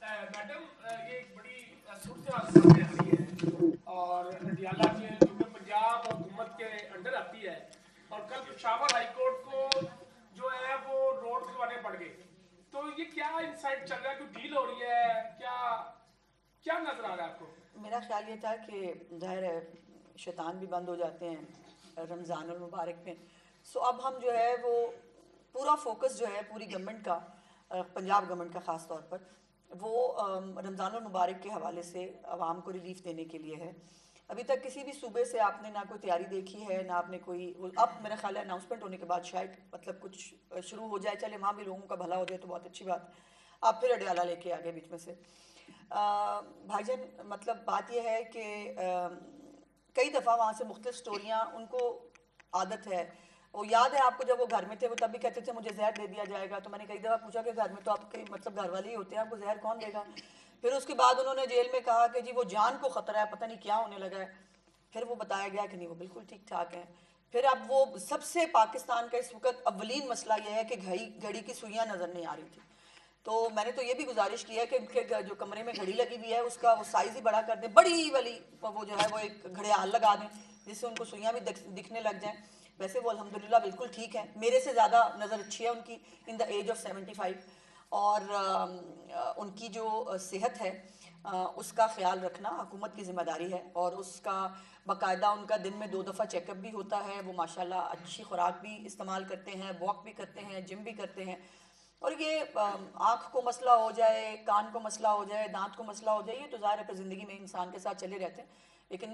Madam, ये एक बड़ी सूरत सामने आ रही है और अडियाला के क्योंकि पंजाब हुकूमत के अंडर आती है और कल पेशावर हाई कोर्ट को जो है वो रोड खुलवाने पड़ गए। तो ये क्या इनसाइड चल रहा है, कोई डील हो रही है क्या, क्या नजर आ रहा है आपको? मेरा ख्याल ये था कि ज़ाहिर है शैतान भी बंद हो जाते हैं रमज़ानुल मुबारक में। सो अब हम जो है वो पूरा फोकस जो है पूरी गवर्नमेंट का, पंजाब गवर्नमेंट का ख़ास तौर पर वो रमज़ानुल मुबारक के हवाले से आवाम को रिलीफ देने के लिए है। अभी तक किसी भी सूबे से आपने ना कोई तैयारी देखी है ना आपने कोई, अब मेरा ख्याल है अनाउंसमेंट होने के बाद शायद मतलब कुछ शुरू हो जाए, चले वहाँ भी लोगों का भला हो जाए तो बहुत अच्छी बात। आप फिर अडियाला लेके आ गए बीच में से। भाईजान मतलब बात यह है कि कई दफ़ा वहाँ से मुख्तलिफ स्टोरियाँ उनको आदत है। वो याद है आपको जब वो घर में थे वो तब भी कहते थे मुझे जहर दे दिया जाएगा, तो मैंने कई दफ़ा पूछा कि घर में तो आपके मतलब घर वाले ही होते हैं, आपको जहर कौन देगा। फिर उसके बाद उन्होंने जेल में कहा कि जी वो जान को ख़तरा है, पता नहीं क्या होने लगा है। फिर वो बताया गया कि नहीं वो बिल्कुल ठीक ठाक है। फिर अब वो सबसे पाकिस्तान का इस वक्त अव्वलीन मसला यह है कि घड़ी की सुइयाँ नज़र नहीं आ रही थी। तो मैंने तो ये भी गुजारिश की है कि उनके जो कमरे में घड़ी लगी हुई है उसका वो साइज़ ही बड़ा कर दें, बड़ी वाली वो जो है वो एक घड़ियाल लगा दें जिससे उनको सुइयाँ भी दिखने लग जाएं। वैसे वो अल्हम्दुलिल्लाह बिल्कुल ठीक है, मेरे से ज़्यादा नज़र अच्छी है उनकी इन द एज ऑफ 75। और उनकी जो सेहत है उसका ख्याल रखना हुकूमत की ज़िम्मेदारी है और उसका बाकायदा उनका दिन में 2 दफ़ा चेकअप भी होता है। वो माशाल्लाह अच्छी खुराक भी इस्तेमाल करते हैं, वॉक भी करते हैं, जिम भी करते हैं। और ये आँख को मसला हो जाए, कान को मसला हो जाए, दांत को मसला हो जाए, ये तो ज़ाहिर है ज़िंदगी में इंसान के साथ चले रहते हैं। लेकिन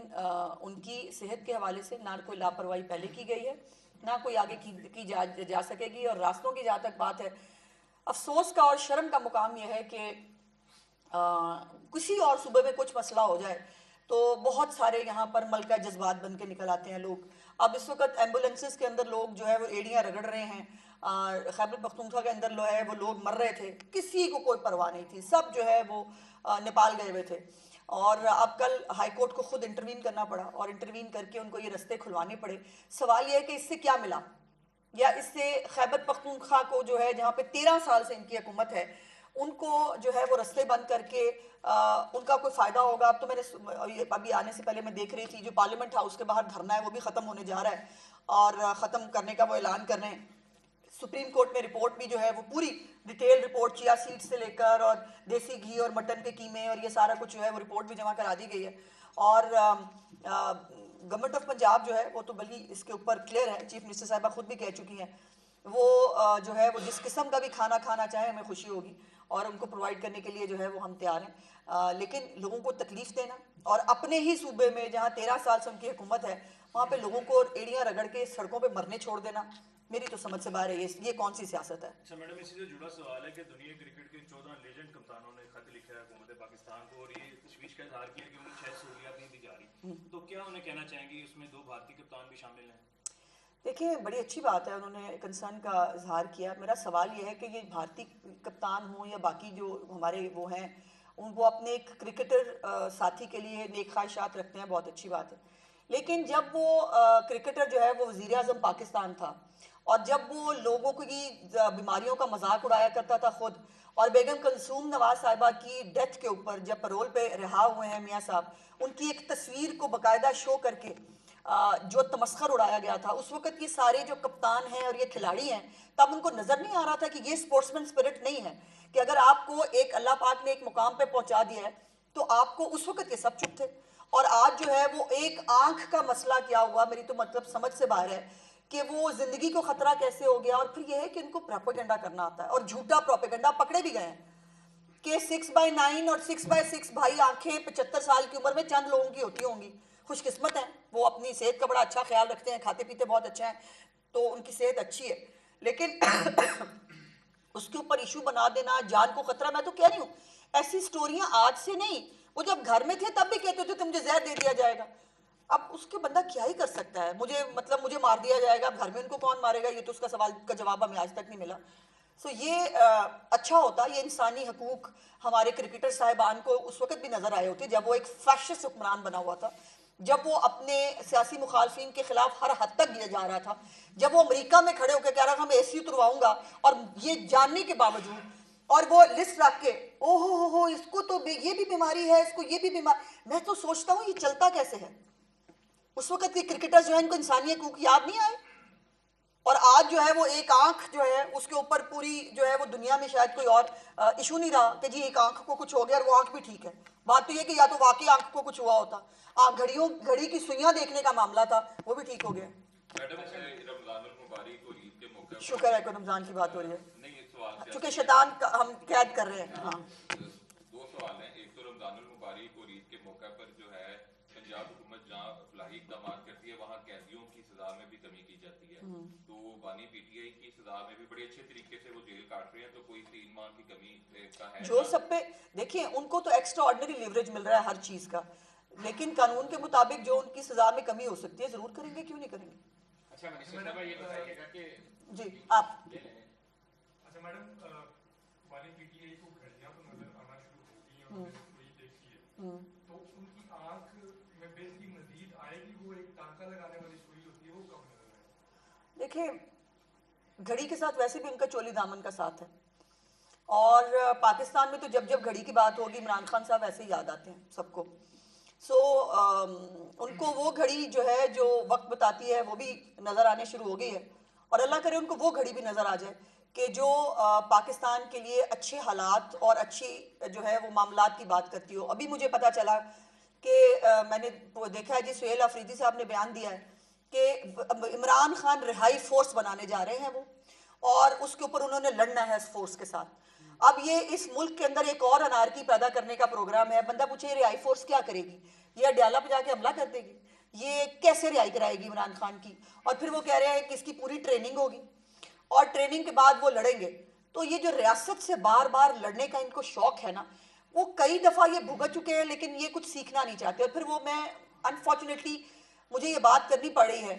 उनकी सेहत के हवाले से ना कोई लापरवाही पहले की गई है ना कोई आगे की जा सकेगी। और रास्तों की जहाँ तक बात है, अफसोस का और शर्म का मुकाम यह है कि किसी और सूबे में कुछ मसला हो जाए तो बहुत सारे यहाँ पर मलका जज्बात बन के निकल आते हैं लोग। अब इस वक्त एम्बुलेंसेस के अंदर लोग जो है वो एड़ियाँ रगड़ रहे हैं। खैबर पख्तूनख्वा के अंदर जो है वो लोग मर रहे थे, किसी को कोई परवाह नहीं थी, सब जो है वो नेपाल गए हुए थे। और अब कल हाई कोर्ट को खुद इंटरवीन करना पड़ा और इंटरवीन करके उनको ये रस्ते खुलवाने पड़े। सवाल ये है कि इससे क्या मिला, या इससे खैबर पख्तूनख्वा को जो है जहाँ पे 13 साल से इनकी हुकूमत है उनको जो है वो रस्ते बंद करके उनका कोई फ़ायदा होगा। अब तो मैंने अभी आने से पहले मैं देख रही थी जो पार्लियामेंट हाउस के बाहर धरना है वो भी ख़त्म होने जा रहा है और ख़त्म करने का वो ऐलान कर रहे हैं। सुप्रीम कोर्ट में रिपोर्ट भी जो है वो पूरी डिटेल रिपोर्ट, चिया सीड से लेकर और देसी घी और मटन के कीमे और ये सारा कुछ जो है वो रिपोर्ट भी जमा करा दी गई है। और गवर्नमेंट ऑफ पंजाब जो है वो तो बल्कि इसके ऊपर क्लियर है, चीफ मिनिस्टर साहिबा खुद भी कह चुकी हैं वो जो है वो जिस किस्म का भी खाना खाना चाहे हमें खुशी होगी और उनको प्रोवाइड करने के लिए जो है वो हम तैयार हैं। लेकिन लोगों को तकलीफ देना और अपने ही सूबे में जहाँ 13 साल से उनकी हुकूमत है वहाँ पे लोगों को एड़ियाँ रगड़ के सड़कों पे मरने छोड़ देना मेरी तो समझ से बाहर है। ये कौन सी सियासत है? अच्छा मैडम, इसी से जुड़ा सवाल है कि दुनिया क्रिकेट के 14 लेजेंड कप्तानों ने खत लिखा है हुकूमत पाकिस्तान को और ये तशवीश का इजहार किया कि उन्हें शायद सहूलियात नहीं दी जा रही, तो क्या उन्हें कहना चाहेंगे उसमें 2 भारतीय कप्तान भी शामिल हैं? देखिए बड़ी अच्छी बात है, उन्होंने कंसर्न का इजहार किया। मेरा सवाल ये है कि ये भारतीय कप्तान हो या बाकी जो हमारे वो हैं वो अपने एक क्रिकेटर साथी के लिए नेक ख्वाहिशात रखते हैं, बहुत अच्छी बात है। लेकिन जब वो क्रिकेटर जो है वो वज़ीर आज़म पाकिस्तान था और जब वो लोगों की बीमारियों का मजाक उड़ाया करता था खुद, और बेगम कलसूम नवाज साहिबा की डेथ के ऊपर जब पैरोल पे रिहा हुए हैं मियाँ साहब, उनकी एक तस्वीर को बाकायदा शो करके जो तमस्खर उड़ाया गया था, उस वक्त ये सारे जो कप्तान हैं और ये खिलाड़ी हैं तब उनको नजर नहीं आ रहा था कि ये स्पोर्ट्समैन स्पिरिट नहीं है कि अगर आपको एक अल्लाह पाक ने एक मुकाम पे पहुंचा दिया है तो आपको, उस वक्त ये सब चुप थे। और आज जो है वो एक आंख का मसला क्या हुआ, मेरी तो मतलब समझ से बाहर है कि वो जिंदगी को खतरा कैसे हो गया। और फिर यह है कि इनको प्रोपेगेंडा करना आता है और झूठा प्रोपेगेंडा, पकड़े भी गए हैं कि 6x9 और 6x6 भाई आंखें 75 साल की उम्र में चंद लोगों की होती होंगी, खुशकिस्मत हैं वो, अपनी सेहत का बड़ा अच्छा ख्याल रखते हैं, खाते पीते बहुत अच्छा है तो उनकी सेहत अच्छी है। लेकिन उसके ऊपर इशू बना देना, जान को खतरा, मैं तो कह रही हूँ ऐसी स्टोरियां आज से नहीं, वो जब घर में थे तब भी कहते थे मुझे जहर दे दिया जाएगा। अब उसके बंदा क्या ही कर सकता है, मुझे मार दिया जाएगा, अब घर में उनको कौन मारेगा, ये तो उसका सवाल का जवाब हमें आज तक नहीं मिला। सो ये अच्छा होता, ये इंसानी हकूक हमारे क्रिकेटर साहिबान को उस वक्त भी नजर आए होते जब वो एक फैशिस्ट हुक्मरान बना हुआ था, जब वो अपने सियासी मुखालफिन के खिलाफ हर हद तक जा रहा था, जब वो अमेरिका में खड़े होकर कह रहा था मैं एसी उतरवाऊंगा और ये जानने के बावजूद और वो लिस्ट रख के ओ हो इसको तो ये भी बीमारी है, इसको ये भी बीमारी। मैं तो सोचता हूँ ये चलता कैसे है। उस वक्त के क्रिकेटर्स जो है इनको इंसानियत को याद नहीं आए, और आज जो है वो एक आंख जो है उसके ऊपर पूरी जो है वो दुनिया में शायद कोई और इशू नहीं रहा कि जी एक आंख को कुछ हो गया और वो आंख भी ठीक है। बात तो ये कि या तो वाकई आंख को कुछ हुआ होता, घड़ी की सुइयां देखने का मामला था, वो भी ठीक हो गया। मैडम रमजानुल मुबारक और ईद के मौके पर शुक्र है कि रमजान की बात हो रही है, नहीं एक सवाल चूंकि शैतान हम कैद कर रहे हैं। हाँ, दो सवाल हैं। एक तो रमजानुल मुबारक और ईद के मौके पर जो है पंजाब हुकूमत जहाँ फलाही इकदाम करती है वहाँ कैदियों की सजा में भी कमी की जाती है, तो बानी पीटीआई की सजा में भी बड़े अच्छे तरीके से वो जेल काट रहे हैं, तो कोई 3 माह की कमी का है जो सब पे देखिए उनको तो एक्स्ट्रा ऑर्डिनरी लिवरेज मिल रहा है हर चीज का, लेकिन कानून के मुताबिक जो उनकी सजा में कमी हो सकती है जरूर करेंगे, क्यों नहीं करेंगे। अच्छा मिनिस्टर साहब ये बताइएगा कि जी आप अच्छा मैडम, वाली पीटीआई को घड़ियां तो नजर आना शुरू हो गई हैं, हमने सुई देखी है, तो उनकी आंख में बेसिकली मजीद आएगी, वो एक टांका लगाने वाली सुई होती है, वो कब नजर आएगी? देखिए घड़ी के साथ वैसे भी उनका चोली दामन का साथ है, और पाकिस्तान में तो जब जब घड़ी की बात होगी इमरान खान साहब ऐसे ही याद आते हैं सबको। उनको वो घड़ी जो है जो वक्त बताती है वो भी नज़र आने शुरू हो गई है, और अल्लाह करे उनको वो घड़ी भी नज़र आ जाए कि जो पाकिस्तान के लिए अच्छे हालात और अच्छी जो है वो मामलात की बात करती हो। अभी मुझे पता चला कि मैंने देखा है जी सुहेल अफरीदी साहब ने बयान दिया है कि इमरान खान रिहाई फोर्स बनाने जा रहे हैं वो, और उसके ऊपर उन्होंने लड़ना है इस फोर्स के साथ। अब ये इस मुल्क के अंदर एक और अनारकी पैदा करने का प्रोग्राम है। बंदा पूछे रिहाई फोर्स क्या करेगी, ये अडयाला पे जाके हमला कर देगी, ये कैसे रिहाई कराएगी इमरान खान की, और फिर वो कह रहे हैं कि इसकी पूरी ट्रेनिंग होगी और ट्रेनिंग के बाद वो लड़ेंगे। तो ये जो रियासत से बार बार लड़ने का इनको शौक है ना, वो कई दफ़ा ये भुगत चुके हैं, लेकिन ये कुछ सीखना नहीं चाहते। और फिर वो मैं अनफॉर्चुनेटली मुझे ये बात करनी पड़ रही है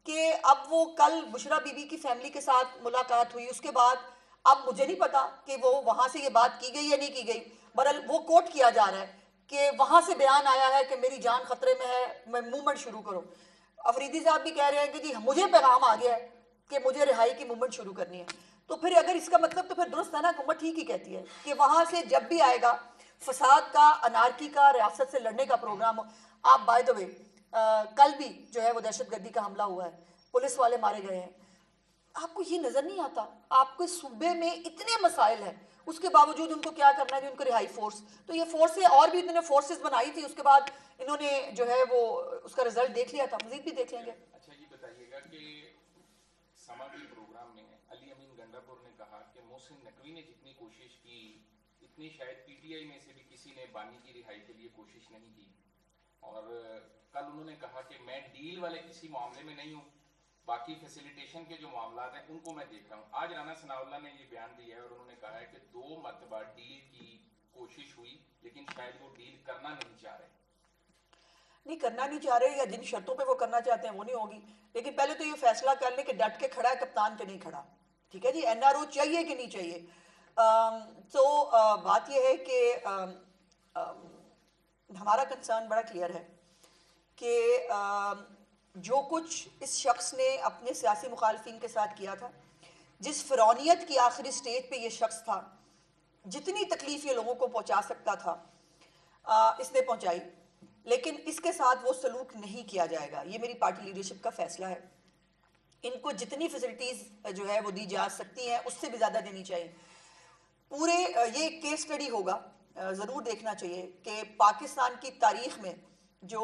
कि अब वो कल बुशरा बीबी की फैमिली के साथ मुलाकात हुई, उसके बाद अब मुझे नहीं पता कि वो वहां से ये बात की गई या नहीं की गई, बहरहाल वो कोट किया जा रहा है कि वहां से बयान आया है कि मेरी जान खतरे में है, मैं मूवमेंट शुरू करो। अफरीदी साहब भी कह रहे हैं कि जी मुझे पैगाम आ गया है कि मुझे रिहाई की मूवमेंट शुरू करनी है। तो फिर अगर इसका मतलब तो फिर दुरुस्त है ना, हुकूमत ठीक ही कहती है कि वहां से जब भी आएगा फसाद का, अनारकी का, रियासत से लड़ने का प्रोग्राम हो। आप बाय द वे कल भी जो है वो दहशतगर्दी का हमला हुआ है, पुलिस वाले मारे गए हैं। आपको ये नजर नहीं आता, आपके सूबे में इतने मसाइल हैं, उसके बावजूद उनको क्या करना है, उनको रिहाई फोर्स। तो ये फोर्सें और भी इन्होंने फोर्सेस बनाई थी, उसके बाद इन्होंने जो है वो उसका रिजल्ट देख लिया था, मजीद भी देख लेंगे। अच्छा ये बताइएगा कि समाजी प्रोग्राम में अली अमीन गंडापुर ने कहा कि मोहसिन नकवी ने जितनी कोशिश की इतनी शायद पीटीआई में से भी किसी ने बानी की रिहाई के लिए कोशिश नहीं की, और कल उन्होंने कहा कि मैं डील वाले किसी मामले में नहीं हूँ, बाकी फैसिलिटेशन के जो मामला हैं उनको मैं देख रहा हूँ। आज राना सनाउल्लाह ने ये बयान दिया है और उन्होंने कहा है कि 2 मरतबा डील की कोशिश हुई, लेकिन शायद वो डील करना नहीं चाह रहे। नहीं करना नहीं चाह रहे, या जिन शर्तों पे वो करना चाहते हैं वो नहीं होगी, लेकिन पहले तो ये फैसला कर ले कि डट के खड़ा है कप्तान के नहीं खड़ा। ठीक है जी, एनआरओ चाहिए कि नहीं चाहिए। बात यह है कि हमारा कंसर्न बड़ा क्लियर है कि जो कुछ इस शख्स ने अपने सियासी मुखालफिन के साथ किया था, जिस फिरौनियत की आखिरी स्टेज पे ये शख्स था, जितनी तकलीफ ये लोगों को पहुंचा सकता था इसने पहुंचाई, लेकिन इसके साथ वो सलूक नहीं किया जाएगा। ये मेरी पार्टी लीडरशिप का फैसला है। इनको जितनी फैसिलिटीज़ जो है वो दी जा सकती हैं उससे भी ज़्यादा देनी चाहिए। पूरे ये केस स्टडी होगा, ज़रूर देखना चाहिए कि पाकिस्तान की तारीख में जो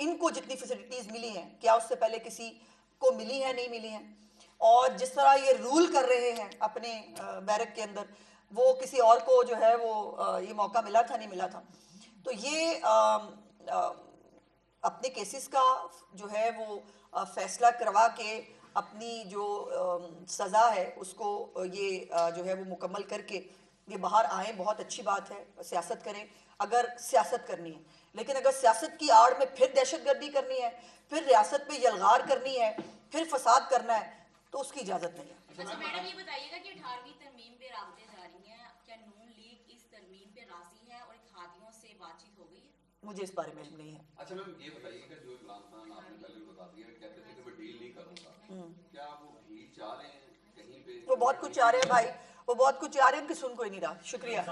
इनको जितनी फैसिलिटीज़ मिली हैं क्या उससे पहले किसी को मिली हैं, नहीं मिली हैं, और जिस तरह ये रूल कर रहे हैं अपने बैरक के अंदर, वो किसी और को जो है वो ये मौका मिला था, नहीं मिला था। तो ये अपने केसेस का जो है वो फैसला करवा के अपनी जो सज़ा है उसको ये जो है वो मुकम्मल करके ये बाहर आए, बहुत अच्छी बात है। सियासत करें अगर सियासत करनी है, लेकिन अगर सियासत की आड़ में फिर दहशतगर्दी करनी है, फिर रियासत पे यलगार करनी है, फिर फसाद करना है, तो उसकी इजाज़त नहीं है। अच्छा मैडम ये बताइएगा कि 18वीं तरमीम पे राबते जारी हैं, क्या नून लीग इस तरमीम पे राजी है और इत्तेहादियों से बातचीत हो गई है? मुझे इस बारे में इल्म नहीं है। अच्छा मैम ये बताइएगा, जो इमरान खान आपने पहले भी बता दिया कहते थे कि मैं डील नहीं करूंगा, क्या वो डील चाह रहे हैं कहीं पे? वो बहुत कुछ चाह रहे हैं भाई, वो बहुत कुछ चाह रहे हैं, उनकी सुन कोई नहीं रहा। शुक्रिया।